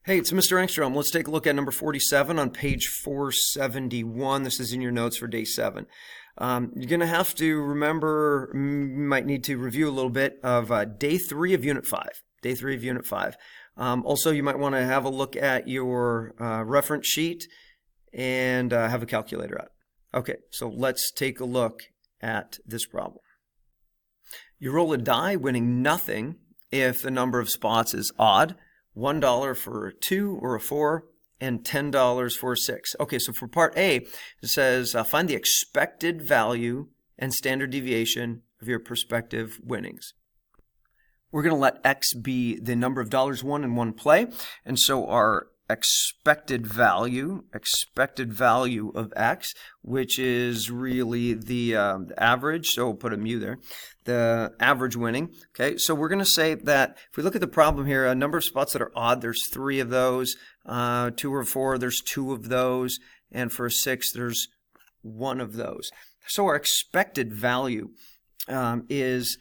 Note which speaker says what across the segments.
Speaker 1: Hey, it's Mr. Engstrom. Let's take a look at number 47 on page 471. This is in your notes for day 7. You're going to have to remember, you might need to review a little bit of day 3 of Unit 5. Day 3 of Unit 5. Also, you might want to have a look at your reference sheet and have a calculator out. Okay, so let's take a look at this problem. You roll a die winning nothing if the number of spots is odd. $1 for a 2 or a 4, and $10 for a 6. Okay, so for part A, it says find the expected value and standard deviation of your prospective winnings. We're going to let X be the number of dollars won in one play, and so our expected value of X, which is really the average, so we'll put a mu there, the average winning. Okay, so we're going to say that if we look at the problem here, a number of spots that are odd, there's 3 of those, 2 or 4, there's 2 of those, and for a 6, there's 1 of those. So our expected value is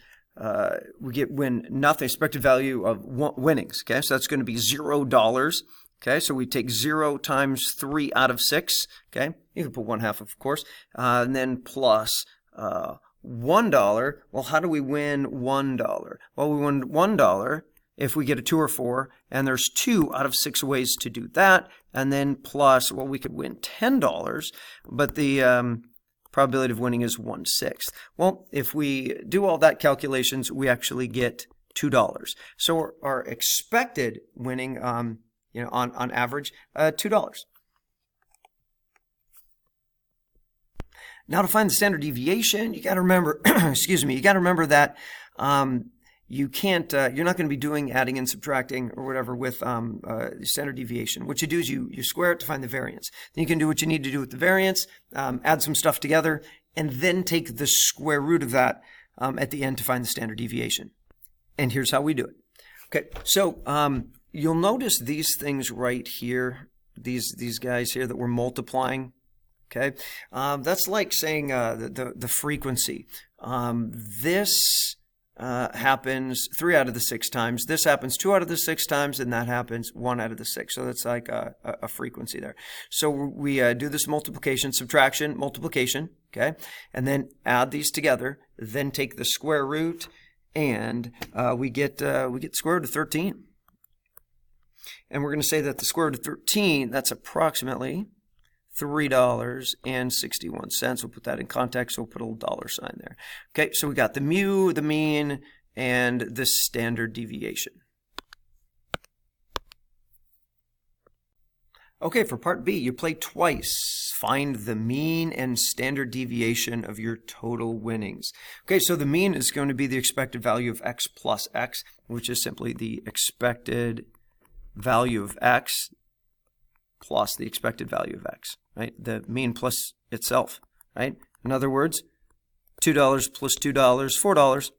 Speaker 1: we win nothing, expected value of winnings. Okay, so that's going to be $0. Okay, so we take 0 times 3 out of 6. Okay, you can put 1/2, of course, and then plus $1. Well, how do we win $1? Well, we win $1 if we get a 2 or 4, and there's 2 out of 6 ways to do that, and then plus, well, we could win $10, but the probability of winning is 1/6. Well, if we do all that calculations, we actually get $2. So our expected winning, on average, $2. Now to find the standard deviation, you got to remember, you got to remember that you can't, you're not going to be doing adding and subtracting or whatever with standard deviation. What you do is you square it to find the variance. Then you can do what you need to do with the variance, add some stuff together, and then take the square root of that at the end to find the standard deviation. And here's how we do it. Okay, so you'll notice these things right here, these guys here that we're multiplying. Okay, that's like saying the frequency. This happens 3 out of the 6 times. This happens 2 out of the 6 times, and that happens 1 out of the 6. So that's like a frequency there. So we do this multiplication, subtraction, multiplication. Okay, and then add these together. Then take the square root, and we get the square root of 13. And we're going to say that the square root of 13, that's approximately $3.61. We'll put that in context, so we'll put a little dollar sign there. Okay, so we got the mu, the mean, and the standard deviation. Okay, for part B, you play twice. Find the mean and standard deviation of your total winnings. Okay, so the mean is going to be the expected value of X plus X, which is simply the expected value of X plus the expected value of X, right? The mean plus itself, right? In other words, $2 plus $2, $4.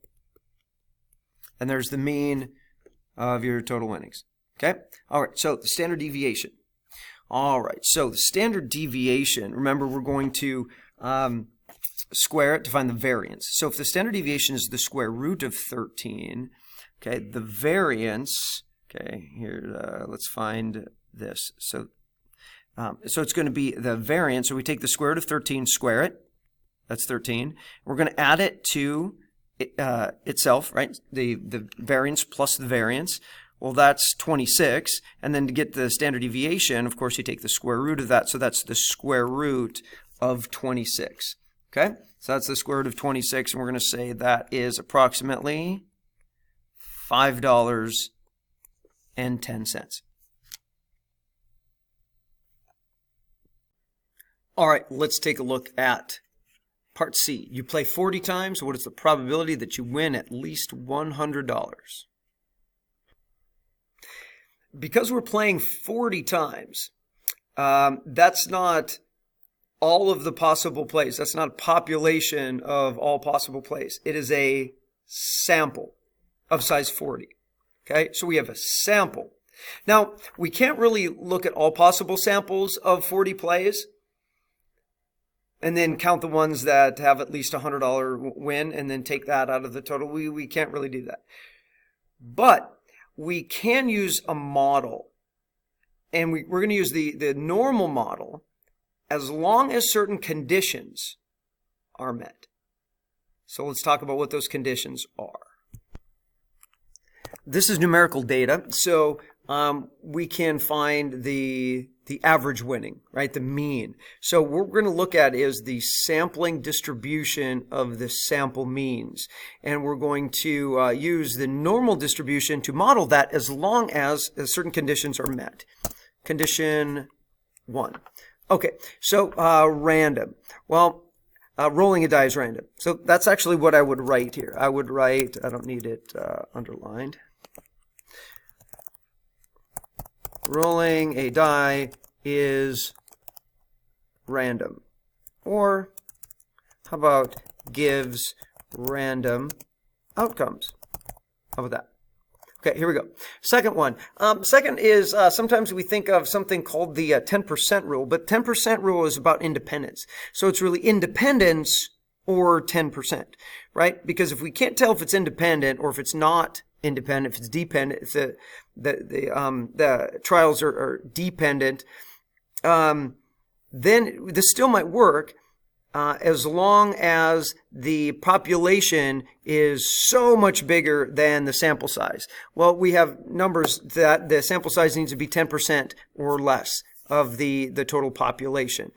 Speaker 1: And there's the mean of your total winnings, okay? All right, so the standard deviation. All right, so the standard deviation, remember we're going to square it to find the variance. So if the standard deviation is the square root of 13, okay, the variance, okay, here, let's find this. So it's going to be the variance. So we take the square root of 13, square it. That's 13. We're going to add it to itself, right? The variance plus the variance. Well, that's 26. And then to get the standard deviation, of course, you take the square root of that. So that's the square root of 26. Okay? So that's the square root of 26. And we're going to say that is approximately $5.10. All right, let's take a look at part C. You play 40 times. What is the probability that you win at least $100? Because we're playing 40 times, that's not all of the possible plays. That's not a population of all possible plays. It is a sample of size 40. Okay, so we have a sample. Now, we can't really look at all possible samples of 40 plays and then count the ones that have at least a $100 win and then take that out of the total. We can't really do that. But we can use a model and we're going to use the normal model as long as certain conditions are met. So let's talk about what those conditions are. This is numerical data, so we can find the average winning, right? The mean. So what we're going to look at is the sampling distribution of the sample means. And we're going to use the normal distribution to model that as long as certain conditions are met. Condition 1. Okay, so random. Well, rolling a die is random. So that's actually what I would write here. I would write, I don't need it underlined. Rolling a die is random. Or how about gives random outcomes? How about that? Okay, here we go. Second one. Second is sometimes we think of something called the 10% rule, but 10% rule is about independence. So it's really independence or 10%, right? Because if we can't tell if it's independent or if it's not independent, if it's dependent, if the trials are dependent, then this still might work as long as the population is so much bigger than the sample size. Well, we have numbers that the sample size needs to be 10% or less of the total population.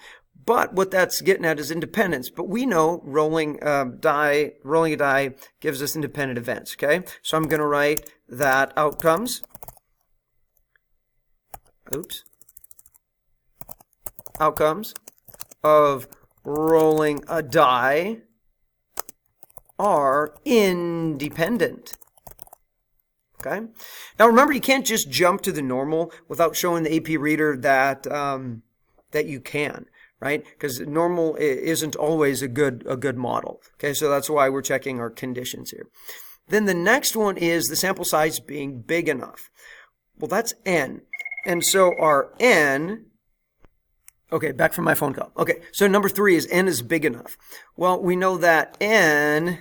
Speaker 1: But what that's getting at is independence. But we know rolling a die gives us independent events. Okay, so I'm going to write that outcomes. Outcomes of rolling a die are independent. Okay. Now remember, you can't just jump to the normal without showing the AP reader that that you can. Right? Because normal isn't always a good model. Okay, so that's why we're checking our conditions here. Then the next one is the sample size being big enough. Well, that's n. And so our n, okay, back from my phone call. Okay, so number 3 is n is big enough. Well, we know that n,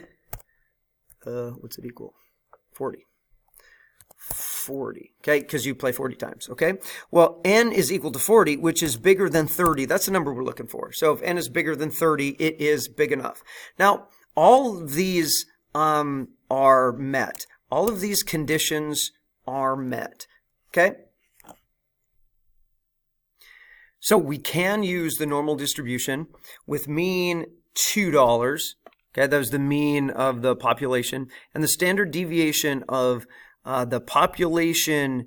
Speaker 1: what's it equal? 40. 40, okay, because you play 40 times, okay? Well, n is equal to 40, which is bigger than 30. That's the number we're looking for. So if n is bigger than 30, it is big enough. Now, all of these are met. All of these conditions are met, okay? So we can use the normal distribution with mean $2, okay? That was the mean of the population, and the standard deviation of the population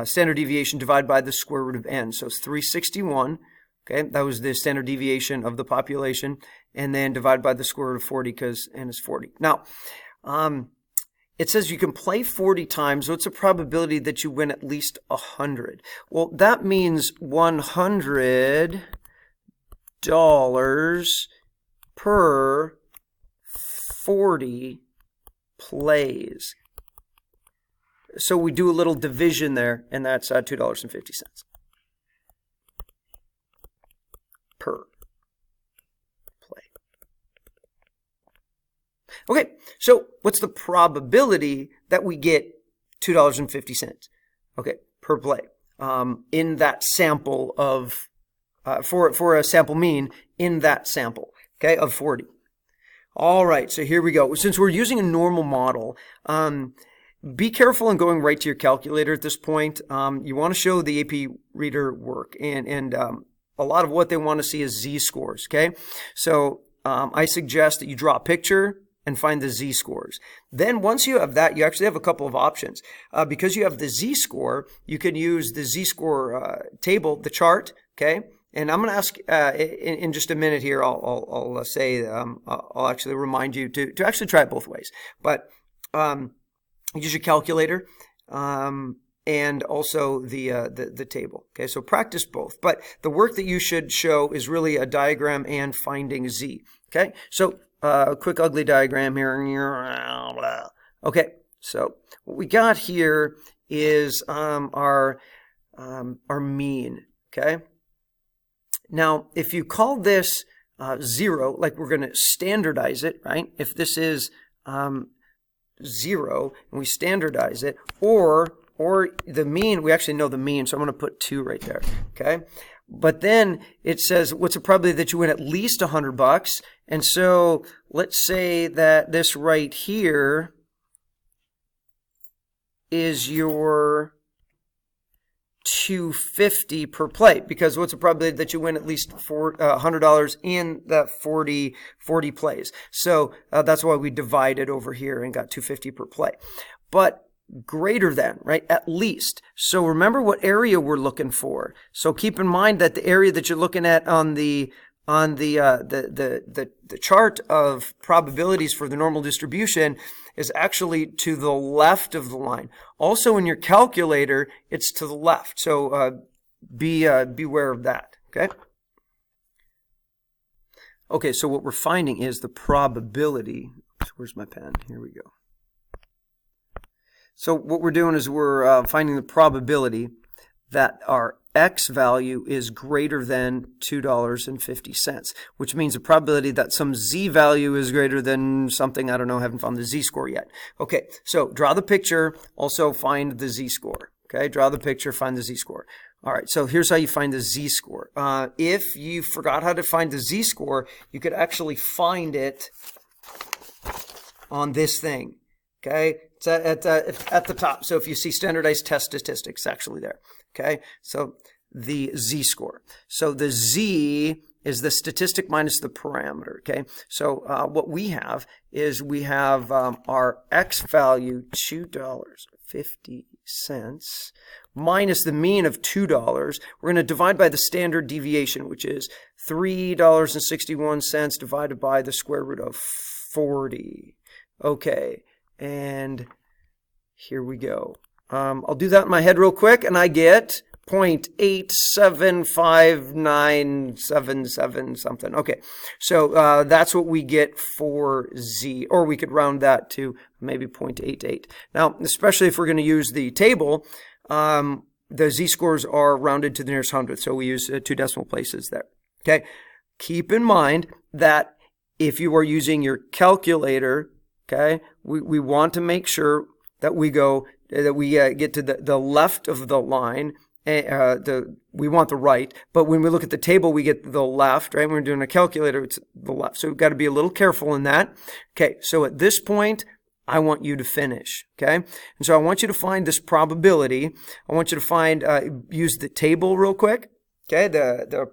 Speaker 1: standard deviation divided by the square root of n. So it's 361. Okay, that was the standard deviation of the population, and then divided by the square root of 40 because n is 40. Now, it says you can play 40 times, so it's a probability that you win at least 100. Well, that means $100 per 40 plays. So we do a little division there, and that's $2.50 per play. Okay, so what's the probability that we get $2.50? Okay, per play in that sample of for a sample mean in that sample, okay, of 40. All right, so here we go. Since we're using a normal model, be careful in going right to your calculator at this point. You want to show the AP reader work, and a lot of what they want to see is z-scores, okay? So I suggest that you draw a picture and find the z-scores. Then once you have that, you actually have a couple of options. Because you have the z-score, you can use the z-score table, the chart, okay? And I'm going to ask in just a minute here, I'll say, I'll actually remind you to actually try it both ways. But use your calculator and also the table. Okay, so practice both. But the work that you should show is really a diagram and finding z. Okay, so a quick ugly diagram here. Okay, so what we got here is our mean. Okay. Now, if you call this 0, like we're going to standardize it, right? If this is 0 and we standardize it, or or the mean, we actually know the mean, so I'm going to put 2 right there, okay? But then it says, what's the probability that you win at least $100? And so let's say that this right here is your $250 per play, because what's the probability that you win at least $100 in that 40 plays? So that's why we divided over here and got $250 per play. But greater than, right? At least. So remember what area we're looking for. So keep in mind that the area that you're looking at on the chart of probabilities for the normal distribution is actually to the left of the line. Also in your calculator, it's to the left. So beware of that, okay? Okay, so what we're finding is the probability. Where's my pen? Here we go. So what we're doing is we're finding the probability that our X value is greater than $2.50, which means the probability that some Z value is greater than something, I don't know, haven't found the Z score yet. Okay, so draw the picture, also find the Z score. Okay, draw the picture, find the Z score. All right, so here's how you find the Z score. If you forgot how to find the Z score, you could actually find it on this thing. Okay, it's at the top. So if you see standardized test statistics, it's actually there. Okay, so the Z score. So the Z is the statistic minus the parameter. Okay, so what we have is we have our X value, $2.50, minus the mean of $2. We're going to divide by the standard deviation, which is $3.61 divided by the square root of 40. Okay, and here we go. I'll do that in my head real quick, and I get 0.875977 something. Okay, so that's what we get for Z, or we could round that to maybe 0.88. Now, especially if we're going to use the table, the Z scores are rounded to the nearest hundredth, so we use 2 decimal places there. Okay, keep in mind that if you are using your calculator, okay, we want to make sure that we go get to the left of the line. We want the right, but when we look at the table, we get the left, right? When we're doing a calculator, it's the left. So we've got to be a little careful in that. Okay, so at this point, I want you to finish, okay? And so I want you to find this probability. I want you to find, use the table real quick, okay? The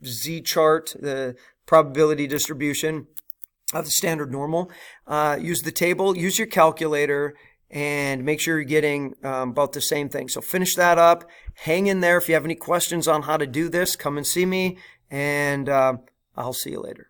Speaker 1: Z chart, the probability distribution of the standard normal. Use the table, use your calculator, and make sure you're getting about the same thing. So finish that up. Hang in there. If you have any questions on how to do this, come and see me, and I'll see you later.